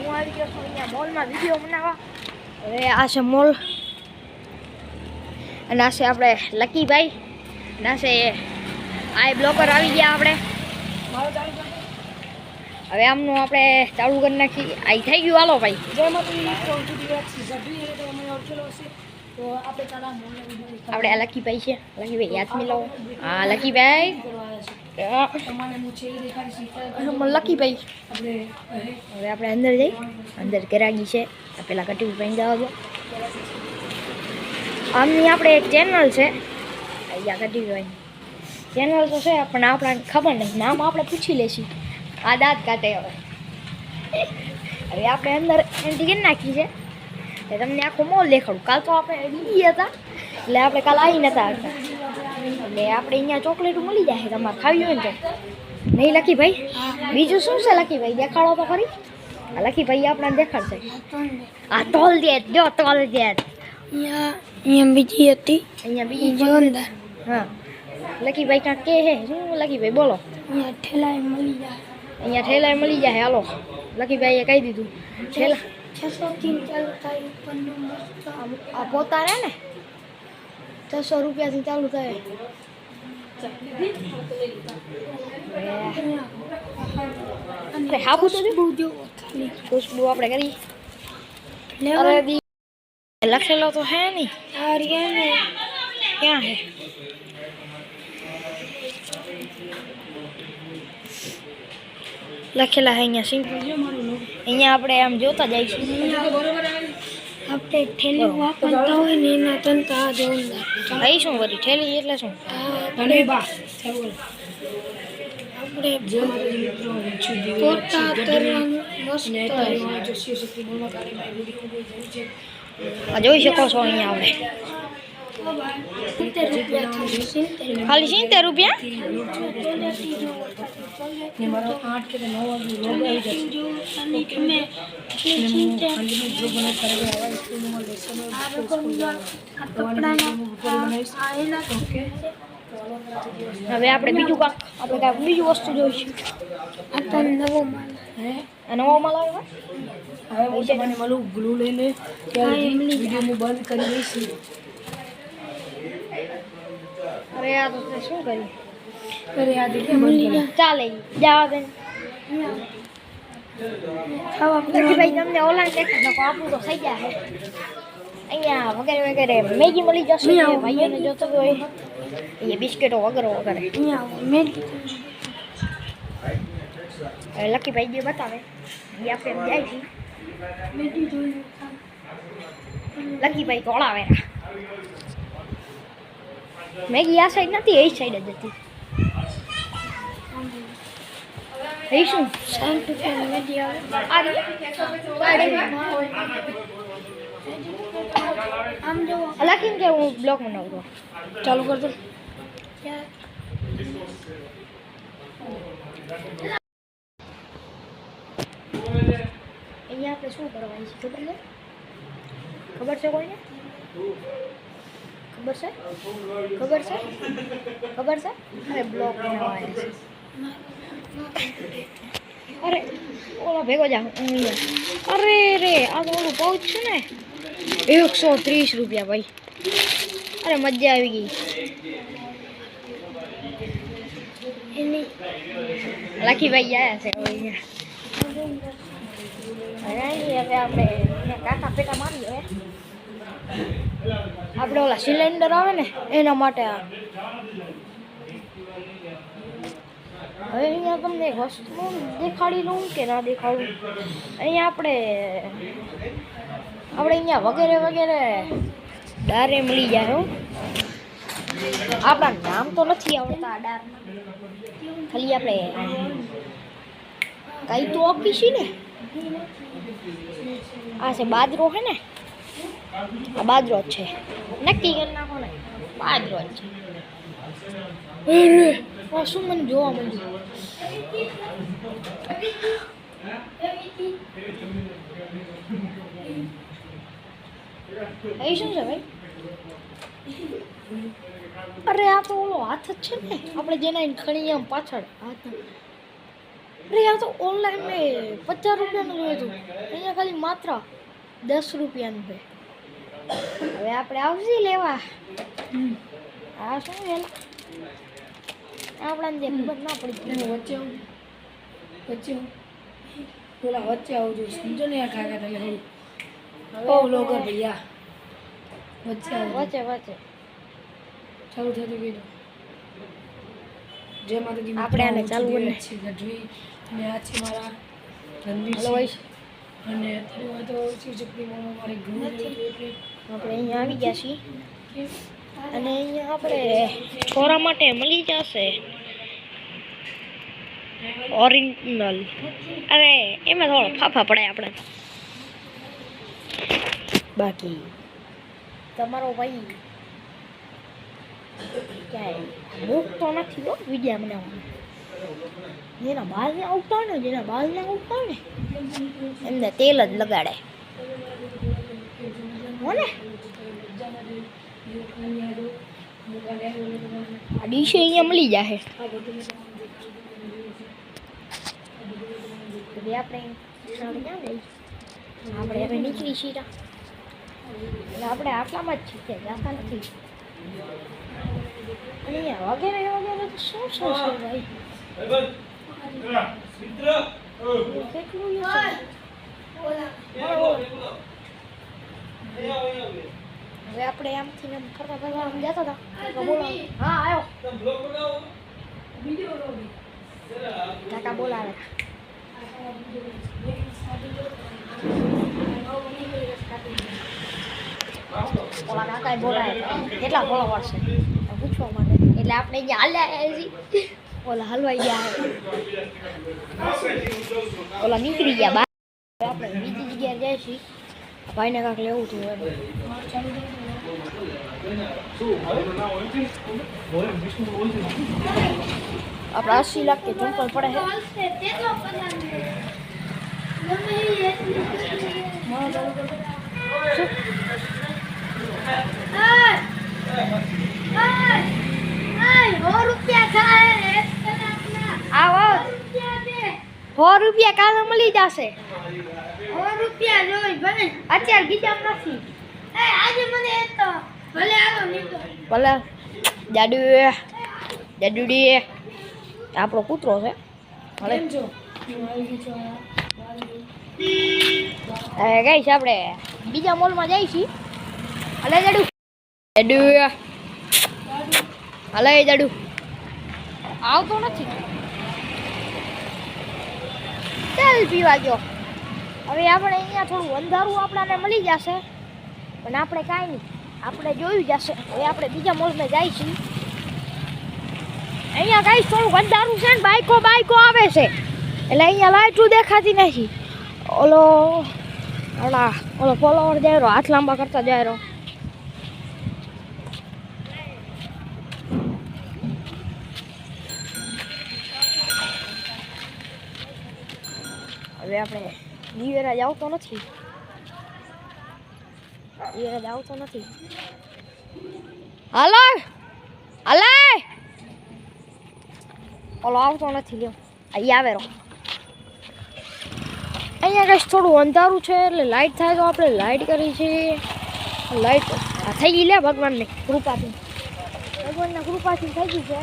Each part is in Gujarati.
હું આવી ગયો છું અહીંયા મોલમાં વિડીયો બનાવવા. હવે આ છે મોલ અને આ છે આપણે લકીભાઈ અને આ છે આઈ બ્લોકર આવી ગયા આપણે. હવે આમનું આપણે ચાલુ કરી નાખી. આઈ થઈ ગયું. હાલો ભાઈ આપણે આ લકીભાઈ છે. લકીભાઈ યાદ મિલાવો. હા લકીભાઈ લકીભાઈ. હવે આપણે અંદર જઈ. અંદર ગરાગી છે. પેલા કટિંગ પાઈ જવા દો. આમની આપણે એક ચેનલ છે. અહીંયા કટિંગ પાઈ ચેનલ તો છે પણ આપણને ખબર નથી. નામ આપણે પૂછી લેશી. આ દાંત કાઢે. હવે આપણે અંદર એન્ટ્રી કરી નાખી છે. તમને આખો મોલ દેખાડું. કાલ તો આપણે બીજી હતા એટલે આપણે કાલ આવી નતા આવતા. એટલે આપણે અહીંયા ચોકલેટો મળી જાય. તમારે ખાવી હોય ને તો નહીં લકીભાઈ? બીજું શું છે લકીભાઈ? દેખાડો તો ખરી. લકીભાઈ આપણને દેખાડશે. આ તોલ દે. જો તોલ દે. અહીંયા બીજી હતી. અહીંયા બીજી જોરદાર. હા લકીભાઈ કાંક કે હે શું? લકીભાઈ બોલો. અહીંયા ઠેલાએ મળી જાય. અહીંયા ઠેલાએ મળી જાય. હાલો લકીભાઈએ કહી દીધું. ઠેલા 600 થી ચાલુ થાય. ઉપરનું મસ્ત આ પોતા રહે ને 600 રૂપિયાથી ચાલુ થાય. હાબુ તો ખુશ્બુ આપણે કરી લખેલો તો હે નહીં. ક્યાં હે? લખેલા હે અહીંયા સિંગ. અહીંયા આપણે આમ જોતા જઈશું. આપણે ઠેલી વાપરતા હોય ને એના તંતા જોરદાર. અહીં શું વળી ઠેલી એટલે શું? આપણે પોતા તરવાનું મસ્ત. આ જોઈ શકો છો અહીંયા આપણે ખાલી 70 રૂપિયા. હવે આપણે બીજું કાંક આપણે કાંઈક બીજું વસ્તુ જોઈશું. આ નવો માલ. આ નવો માલ આવ્યો. હવે મને મારું ગ્લુ લઈને વિડીયો બંધ કરી દઈશું. અરે આ તો શું કર્યું? અરે આ મળી ચાલે જવા દે. ભાઈ તમને ઓનલાઈન દેખાડ નાખો. આપણું તો થઈ ગયા છે. અહીંયા વગેરે વગેરે મેગી મળી જશે. ભાઈઓને જોતો હોય અહીંયા બિસ્કીટો વગેરે વગેરે. લકીભાઈ જે બતાવે એ આપણે જાય છે. લકીભાઈ તો ઓળાવે. મેગી આ સાઈડ નથી, એ સાઈડ જ હતી. એ શું 60 રૂપિયા મેગી આવે. આમ જો લખીને કે હું બ્લોગ બનાવું તો ચાલુ કરજો. અહીંયા આપણે શું કરવાની છે ખબર છે? કોઈને ખબર છે? ખબર છે? ખબર છે? અરે બ્લોગ બનાવવા છે. અરે ઓલો ભેગો જા. અરે રે આ તો ઓલું પાઉચ છે ને 130 રૂપિયા ભાઈ. અરે મજા આવી ગઈ. લકીભાઈ આવ્યા છે હવે આપણે કાકા પેટા મારી. હવે આપણે ઓલા સિલિન્ડર આવે ને એના માટે આ. હવે અહીંયા તમને એક વસ્તુ દેખાડી લઉં કે ના દેખાડું? અહીંયા આપણે અહીંયા વગેરે વગેરે ડારે મળી જાય. હું આપણા નામ તો નથી આવડતા આ ડારના. ખાલી આપણે કઈ તો આપીશી ને. આ છે બાજરો છે ને. આ બાજરો જ છે. નક્કી કરી નાખો ને બાજરો જ છે. શું મને જોવા મળ્યું? એ શું છે ભાઈ? અરે આ તો ઓલો હાથ જ છે ને આપણે જેના ખણી આમ પાછળ હાથ. અરે યાર તો ઓનલાઈન મેં 50 રૂપિયાનું જોયું હતું, અહીંયા ખાલી માત્ર 10 રૂપિયાનું છે. હવે આપણે આવશે લેવા. આ શું વેલા આપણાને જે ખબર ના પડી. વચ્ચે પેલા વચ્ચે આવજો, સમજો ને યાર કાકા તમે હવે લોગર ભૈયા વચ્ચે વચ્ચે વચ્ચે ચાલુ થતું ગયું. જે માતાજી આપણે આને ચાલુ કરી છે ગઢવી અને આ છે મારા રણવીર હલો ભાઈ, અને અત્યારે તો શિવચક્રીમાં મારી ઘર આપણે અહીંયા આવી ગયા છીએ અને અહીંયા આપણે છોરા માટે મળી જશે ઓરિજિનલ. અરે એમાં થોડો ફાફા પડે આપણે. બાકી તમારો ભાઈ ક્યાંય મૂકતો નથી હો વિડીયા બનાવવાનું. જેના બાલ ને આવતા હોય ને, જેના બાલ ને આવતા હોય ને એમને તેલ જ લગાડે હો ને. આ ડીશે અહીંયા મળી જશે. હવે આપણે ક્યાં જઈએ? આપણે હવે નીકળી છીએ એટલે આપણે આટલામાં જ છીએ, જાતા નથી. અને અહીંયા વગેરે વગેરે તો શું શું છે ભાઈ? કેટલું છે? હવે આપણે આમથી આમ ફરતા ફરતા આમ જતા હતા તો બોલો. હા આવ્યો કાકા બોલાવે. ઓલા કાકા બોલાવે કેટલા ફોલોવર્સ છે પૂછવા માટે, એટલે આપણે અહીંયા હાલ્યા છીએ. ઓલા હલવાઈ ગયા, ઓલા નીકળી ગયા બહાર. આપણે બીજી જગ્યાએ જાય છીએ. ભાઈને કાંક લેવું હતું એમ. આપણે 80 લાખ કે ચંપલ પડે છે. આવો 100 રૂપિયા કાલે મળી જશે. 100 રૂપિયા જોઈ ભલે અત્યારે ગીજામ નથી. આજે મને તો ભલે આવો નીકળો ભલે. જાડુડી આપણો કૂતરો છે. ભલે હવે ગઈશ આપણે બીજા મોલમાં જઈ છીએ. હલે જાડુ હલે જાડુ આવતો નથી. તેલ પીવા ગયો. હવે આપણે અહીંયા થોડું અંધારું આપણને મળી જશે, પણ આપણે કાંઈ નહીં, આપણે જોયું જશે. હવે આપણે બીજા મોલમાં જાય છીએ. અહીંયા કાંઈ થોડુંક અંધારું છે ને બાઈકો આવે છે એટલે અહીંયા લાઈટું દેખાતી નથી. ઓલો ફોલોવર જાય રહ્યો, હાથ લાંબા કરતા જાય રહ્યો. હવે આપણે દિવેરાજ આવતો નથી. હાલો ઓલો આવતો નથી. લ્યો અહીં આવે રહો. અહીંયા કઈ થોડું અંધારું છે એટલે લાઈટ થાય તો આપણે લાઈટ કરી છે. લાઈટ થઈ ગઈ લે ભગવાનની કૃપાથી. ભગવાનના કૃપાથી થઈ ગઈ છે.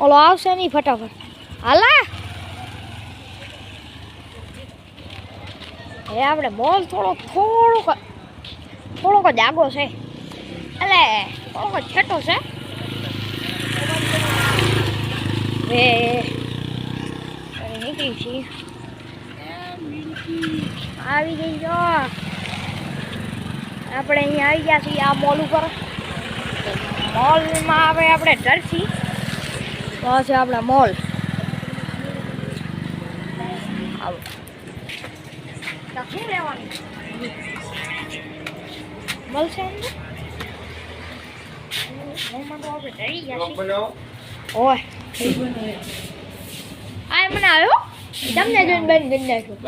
ઓલો આવશે નહીં ફટાફટ. હાલા એ આપણે મોલ થોડોક જ આગો છે એટલે થોડોક જ છેટો છે. નીકળી છીએ. આવી ગઈ જો આપણે અહીંયા આવી ગયા છીએ આ મોલ ઉપર. મોલમાં આવે આપણે ટર્સી તો છે આપણા મોલ. આવો શું લેવાનું મળશે મોલમાં તો આપણે ડરી ગયા છીએ. ઓય આ મને આવ્યો તમને જોઈને બંધ કરી નાખ્યું.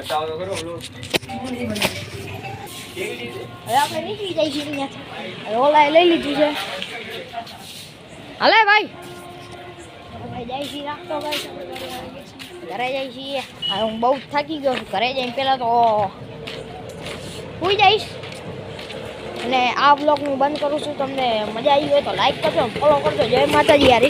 હવે આપણે નીકળી જાય છીએ અહીંયાથી. હવે ઓલાએ લઈ લીધું છે. હાલે ભાઈ જાય છીએ રાખતો ઘરે જાય છીએ હવે હું બહુ થાકી ગયો છું ઘરે જઈને પહેલાં તો સુઈ જઈશ અને આ બ્લોગ હું બંધ કરું છું તમને મજા આવી હોય તો લાઈક કરજો ફોલો કરજો જય માતાજી યાર